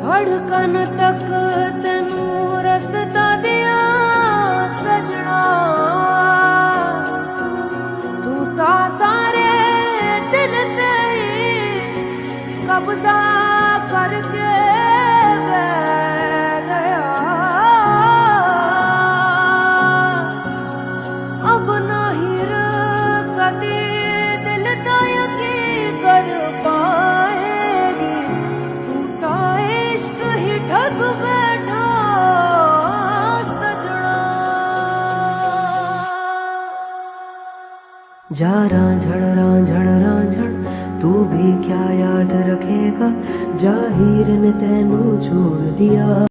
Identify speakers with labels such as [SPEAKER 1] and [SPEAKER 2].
[SPEAKER 1] ਧੜਕਨ ਤੱਕ ਤੈਨੂੰ ਰਸਤਾ ਦਿਆ ਸਜਣਾ, ਤੂੰ ਤਾਂ ਸਾਰੇ ਦਿਲ ਤੇ ਹੀ ਕਬਜ਼ਾ ਕਰਕੇ ਬਹਿ ਗਿਆ। ਅਬ ਨਹੀਂ ਕਦੀ ਦਿਲ ਦਾ ਯਕੀਨ ਕਰ ਪਾਏਗੀ, ਤੂੰ ਤਾਂ ਇਸ਼ਕ ਹੀ ਠੱਗ ਬੈਠਾ ਸਜਣਾ। जा रांझण रांझण तू भी क्या याद रखेगा, जाहिर ने तैनू छोड़ दिया।